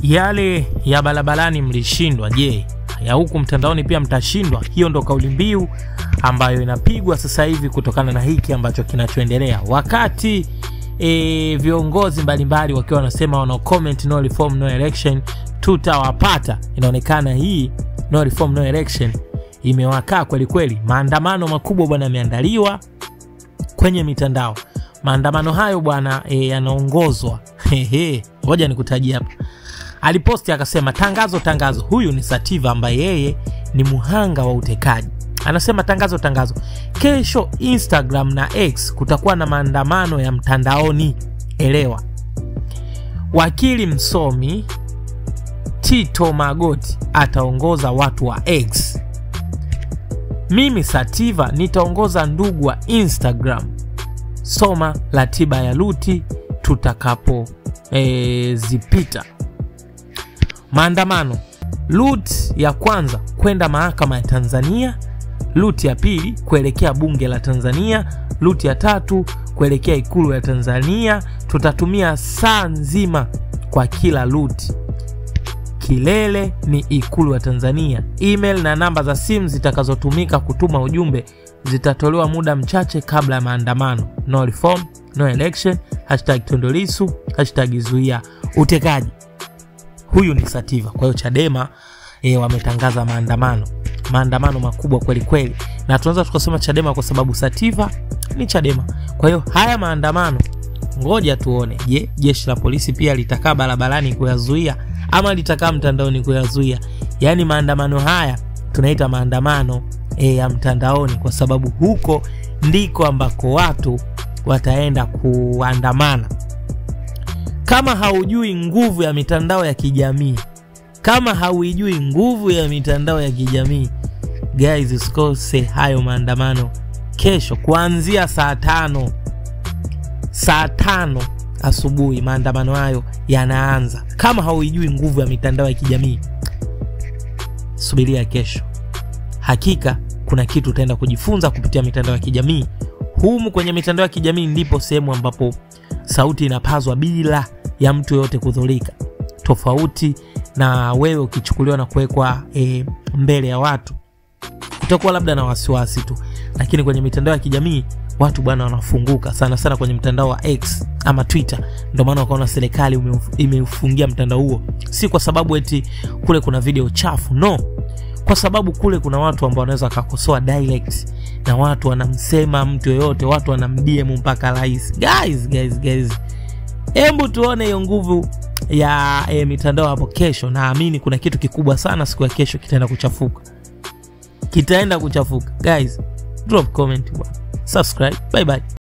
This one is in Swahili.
Yale ya barabarani mlishindwa, je, ya huku mtandaoni pia mtashindwa? Hiyo ndo kauli mbiu ambayo inapigwa sasa hivi kutokana na hiki ambacho kinachoendelea. Wakati viongozi mbalimbali wakiwa wanasema wana comment no reform no election tutawapata, inaonekana hii no reform no election imewakaa kweli kweli. Maandamano makubwa bwana yameandaliwa kwenye mitandao. Maandamano hayo bwana yanaongozwa ngoja nikutajia hapa. Aliposti akasema tangazo. Huyu ni Sativa ambaye yeye ni muhanga wa utekaji. Anasema tangazo. Kesho Instagram na X kutakuwa na maandamano ya mtandaoni. Elewa. Wakili msomi Tito Magoti ataongoza watu wa X. Mimi Sativa nitaongoza ndugu wa Instagram. Soma ratiba ya Luti tutakapo zipita. Maandamano. Lut ya kwanza kwenda mahakama ya Tanzania, Lut ya pili kuelekea bunge la Tanzania, Lut ya tatu kuelekea ikulu ya Tanzania. Tutatumia saa nzima kwa kila Lut. Kilele ni ikulu ya Tanzania. Email na namba za simu zitakazotumika kutuma ujumbe zitatolewa muda mchache kabla ya maandamano. No reform, no election, #Tundu Lissu, #Zuia utekaji. Huyu ni Sativa. Kwa hiyo Chadema wametangaza maandamano makubwa kweli kweli. Na tunaweza tukasema Chadema kwa sababu Sativa ni Chadema. Kwa hiyo haya maandamano ngoja tuone. Je, jeshi la polisi pia litakaa barabarani kuyazuia ama litakaa mtandaoni kuyazuia? Yaani maandamano haya tunaita maandamano ya mtandaoni kwa sababu huko ndiko ambako watu wataenda kuandamana. Kama haujui nguvu ya mitandao ya kijamii, guys, usikose hayo maandamano kesho kuanzia saa 5 asubuhi. Maandamano hayo yanaanza. Kama haujui nguvu ya mitandao ya kijamii, subiria kesho. Hakika kuna kitu utaenda kujifunza kupitia mitandao ya kijamii. Humu kwenye mitandao ya kijamii ndipo sehemu ambapo sauti inapazwa bila ya mtu yote kudhulika. Tofauti na wewe ukichukuliwa na kuwekwa mbele ya watu, utakuwa labda na wasiwasi tu. Lakini kwenye mitandao ya kijamii watu bwana wanafunguka sana kwenye mtandao wa X ama Twitter. Ndio maana wakaona serikali imeufungia mtandao huo. Si kwa sababu eti kule kuna video chafu, no. Kwa sababu kule kuna watu ambao wanaweza kukosoa direct na watu wanamsema mtu yoyote, watu wanamdm mpaka rais. Guys. Hebu tuone hiyo nguvu ya mitandao hapo kesho. Naamini kuna kitu kikubwa sana siku ya kesho kitaenda kuchafuka. Guys, drop comment, subscribe. Bye bye.